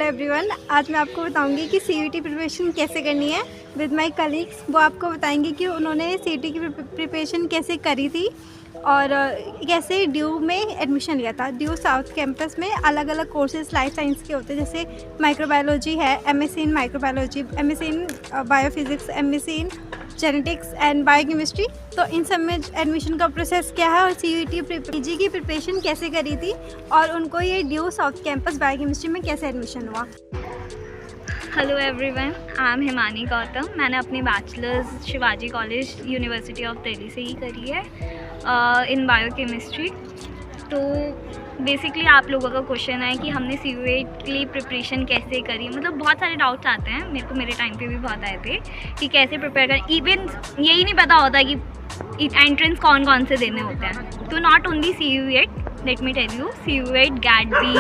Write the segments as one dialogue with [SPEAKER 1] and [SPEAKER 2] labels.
[SPEAKER 1] Hello everyone, आज मैं आपको बताऊंगी कि सीयूईटी प्रिपरेशन कैसे करनी है विद माय कलीग्स। वो आपको बताएंगे कि उन्होंने सीयूईटी की प्रिपरेशन कैसे करी थी और कैसे ड्यू में एडमिशन लिया था। ड्यू साउथ कैंपस में अलग अलग कोर्सेज लाइफ साइंस के होते हैं, जैसे माइक्रोबायोलॉजी है, MSc in microbiology, MSc in biophysics, MSc in genetics and biochemistry. तो इन सब में एडमिशन का प्रोसेस क्या है और सीयूईटी पीजी की प्रिपरेशन कैसे करी थी और उनको ये ड्यू साउथ कैंपस बायोकेमिस्ट्री में कैसे एडमिशन हुआ।
[SPEAKER 2] Hello everyone, I am Himani Gautam. मैंने अपनी bachelors Shivaji college university of Delhi से ही करी है इन बायोकेमिस्ट्री। तो बेसिकली आप लोगों का क्वेश्चन है कि हमने सीयूईटी के लिए प्रिपरेशन कैसे करी। मतलब बहुत सारे डाउट्स आते हैं, मेरे टाइम पे भी बहुत आए थे कि कैसे प्रिपेयर करें। इवन यही नहीं पता होता कि एंट्रेंस कौन कौन से देने होते हैं। तो not only CUET, let me tell you, CUET, GAT B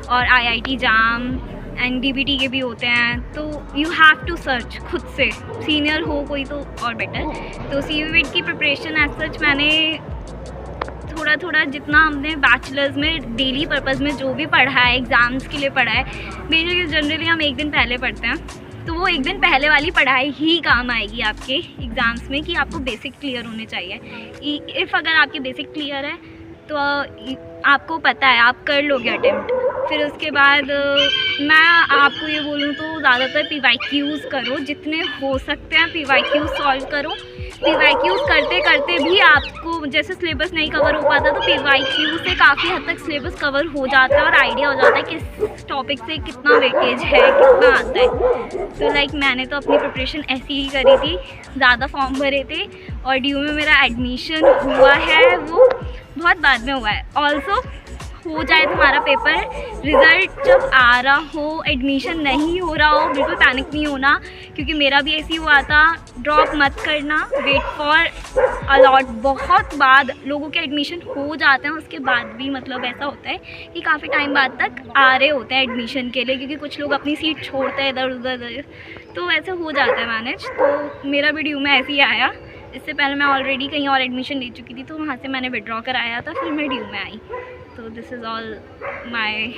[SPEAKER 2] और आईआईटी जाम एंड डीबीटी के भी होते हैं। तो यू हैव टू सर्च खुद से, सीनियर हो कोई तो और बेटर। तो सीयूईटी की प्रिपरेशन एज सच मैंने थोड़ा जितना हमने बैचलर्स में डेली पर्पस में जो भी पढ़ा है, एग्ज़ाम्स के लिए पढ़ा है, बेसिकली जनरली हम एक दिन पहले पढ़ते हैं। तो वो एक दिन पहले वाली पढ़ाई ही काम आएगी आपके एग्ज़ाम्स में कि आपको बेसिक क्लियर होने चाहिए। इफ़ अगर आपके बेसिक क्लियर है तो आपको पता है, आप कर लोगे अटेम्प्ट। फिर उसके बाद मैं आपको ये बोलूँ तो ज़्यादातर पीवाईक्यूज़ करो, जितने हो सकते हैं पीवाईक्यूज़ सॉल्व करो। पीवाईक्यूज़ करते करते भी आपको जैसे सिलेबस नहीं कवर हो पाता तो पीवाईक्यूज़ से काफ़ी हद तक सिलेबस कवर हो जाता है और आइडिया हो जाता है किस टॉपिक से कितना वेटेज है, कितना आता है। तो लाइक मैंने तो अपनी प्रिपरेशन ऐसी ही करी थी, ज़्यादा फॉर्म भरे थे और ड्यू में मेरा एडमिशन हुआ है, वो बहुत बाद में हुआ है। ऑल्सो हो जाए तुम्हारा पेपर, रिज़ल्ट जब आ रहा हो, एडमिशन नहीं हो रहा हो, बिल्कुल पैनिक नहीं होना, क्योंकि मेरा भी ऐसे ही हुआ था। ड्रॉप मत करना, वेट फॉर अलॉट। बहुत बाद लोगों के एडमिशन हो जाते हैं, उसके बाद भी मतलब ऐसा होता है कि काफ़ी टाइम बाद तक आ रहे होते हैं एडमिशन के लिए, क्योंकि कुछ लोग अपनी सीट छोड़ते हैं इधर उधर, तो वैसे हो जाता है मैनेज। तो मेरा भी ड्यू में ऐसे ही आया। इससे पहले मैं ऑलरेडी कहीं और एडमिशन ले चुकी थी, तो वहाँ से मैंने विड्रॉ कराया था, फिर मैं ड्यू में आई। तो this is all my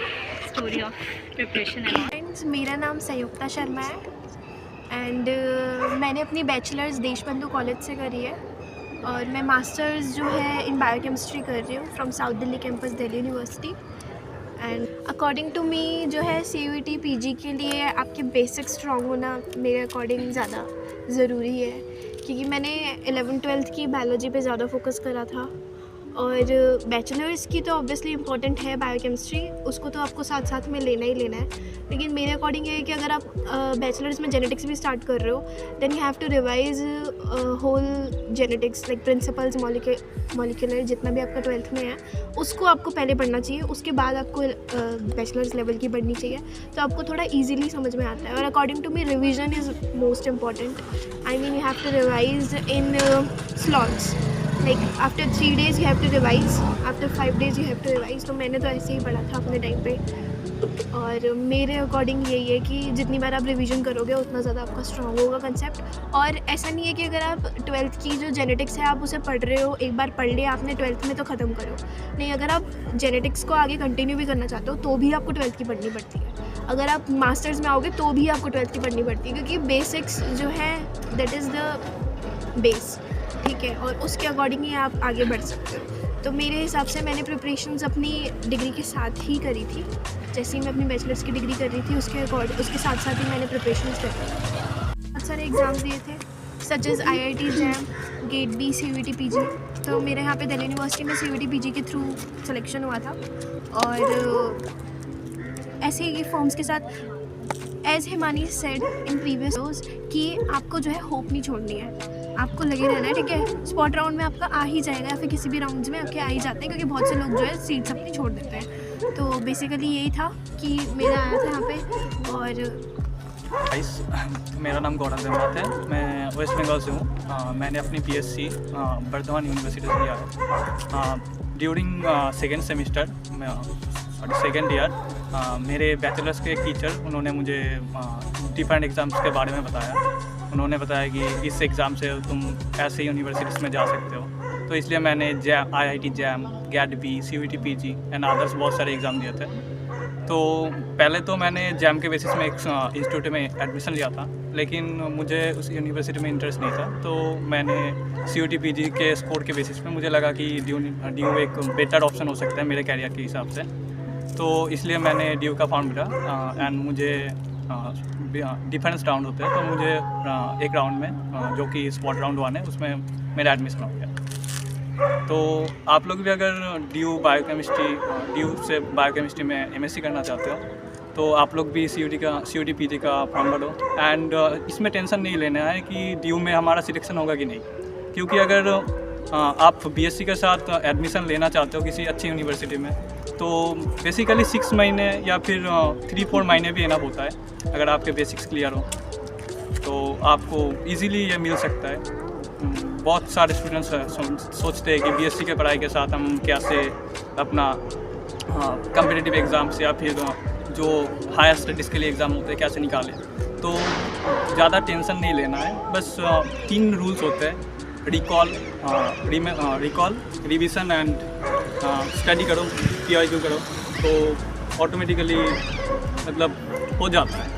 [SPEAKER 2] story of preparation.
[SPEAKER 3] Friends, मेरा नाम संयुक्ता शर्मा है एंड मैंने अपनी बैचलर्स देशबंधु कॉलेज से करी है और मैं मास्टर्स जो है इन बायोकेमिस्ट्री कर रही हूँ from south Delhi campus, Delhi university. And according to me जो है सीयूईटी पीजी के लिए आपके बेसिक स्ट्रॉन्ग होना मेरे अकॉर्डिंग ज़्यादा ज़रूरी है, क्योंकि मैंने 11th-12th की बायोलॉजी पे ज़्यादा फोकस करा था और बैचलर्स की तो ऑब्वियसली इम्पॉर्टेंट है बायोकेमिस्ट्री, उसको तो आपको साथ साथ में लेना ही लेना है। लेकिन मेरे अकॉर्डिंग ये है कि अगर आप बैचलर्स में जेनेटिक्स भी स्टार्ट कर रहे हो, then you have to revise whole genetics like principles, molecular जितना भी आपका 12th में है उसको आपको पहले पढ़ना चाहिए। उसके बाद आपको बैचलर्स लेवल की पढ़नी चाहिए, तो आपको थोड़ा ईजिली समझ में आता है। और according to me revision is most important. I mean you have to revise in slots, like after 3 days you have to revise, after 5 days you have to revise. तो मैंने तो ऐसे ही पढ़ा था अपने टाइम पे और मेरे अकॉर्डिंग यही है कि जितनी बार आप रिवीजन करोगे उतना ज़्यादा आपका स्ट्रॉन्ग होगा कंसेप्ट। और ऐसा नहीं है कि अगर आप 12th की जो जेनेटिक्स है आप उसे पढ़ रहे हो, एक बार पढ़ लिया आपने 12th में तो ख़त्म करो नहीं। अगर आप जेनेटिक्स को आगे कंटिन्यू भी करना चाहते हो तो भी आपको 12th की पढ़नी पड़ती है। अगर आप मास्टर्स में आओगे तो भी आपको 12th की पढ़नी पड़ती है, क्योंकि बेसिक्स जो है दैट इज़ द बेस, ठीक है, और उसके अकॉर्डिंग ही आप आगे बढ़ सकते हो। तो मेरे हिसाब से मैंने प्रिपरेशंस अपनी डिग्री के साथ ही करी थी। जैसे ही मैं अपनी बैचलर्स की डिग्री कर रही थी उसके साथ साथ ही मैंने प्रिपरेशंस करी थी। बहुत सारे एग्ज़ाम्स दिए थे such as IIT JAM, GAT B, CUET PG. तो मेरे यहाँ पे दिल्ली यूनिवर्सिटी में सीयूईटी पीजी के थ्रू सिलेक्शन हुआ था और ऐसे ही फॉर्म्स के साथ as Himani said in previous कि आपको जो है होप नहीं छोड़नी है, आपको लगे रहना है, ठीक है। स्पॉट राउंड में आपका आ ही जाएगा या फिर किसी भी राउंड्स में आपके आ ही जाते हैं, क्योंकि बहुत से लोग जो है सीट्स अपनी छोड़ देते हैं। तो बेसिकली यही था कि मेरा आया था यहाँ पे। और
[SPEAKER 4] मेरा नाम गौरव जमात है, मैं वेस्ट बंगाल से हूँ। मैंने अपनी बीएससी बर्धमान यूनिवर्सिटी से किया है। During second semester second year मेरे बैचलर्स के एक टीचर उन्होंने मुझे डिफरेंट एग्ज़ाम्स के बारे में बताया। उन्होंने बताया कि इस एग्ज़ाम से तुम ऐसे यूनिवर्सिटीज़ में जा सकते हो, तो इसलिए मैंने IIT JAM, GAT B, CUET PG and others बहुत सारे एग्ज़ाम दिए थे। तो पहले तो मैंने जैम के बेसिस में एक इंस्टीट्यूट में एडमिशन लिया था, लेकिन मुझे उस यूनिवर्सिटी में इंटरेस्ट नहीं था। तो मैंने CUT PG के स्कोर के बेसिस पे मुझे लगा कि ड्यू एक बेटर ऑप्शन हो सकता है मेरे कैरियर के हिसाब से। तो इसलिए मैंने ड्यू का फॉर्म भरा एंड मुझे डिफरेंस राउंड होते हैं, तो मुझे एक राउंड में जो कि स्पॉट राउंड 1 है उसमें मेरा एडमिशन हो गया। तो आप लोग भी अगर ड्यू से बायोकेमिस्ट्री में MSc करना चाहते हो तो आप लोग भी CUT PG का फॉर्म भरो। एंड इसमें टेंशन नहीं लेना है कि ड्यू में हमारा सिलेक्शन होगा कि नहीं, क्योंकि अगर आप BSc के साथ एडमिशन लेना चाहते हो किसी अच्छी यूनिवर्सिटी में तो बेसिकली 6 महीने या फिर 3-4 महीने भी इनफ होता है। अगर आपके बेसिक्स क्लियर हो तो आपको इजीली ये मिल सकता है। बहुत सारे स्टूडेंट्स सोचते हैं कि BSc के पढ़ाई के साथ हम कैसे अपना कम्पिटिटिव एग्ज़ाम्स या फिर जो हायर स्टडीज़ के लिए एग्ज़ाम होते हैं कैसे निकालें। तो ज़्यादा टेंशन नहीं लेना है, बस 3 रूल्स होते हैं, रिकॉल, रिविज़न एंड स्टडी करो, PIQ करो, तो ऑटोमेटिकली मतलब हो जाता है।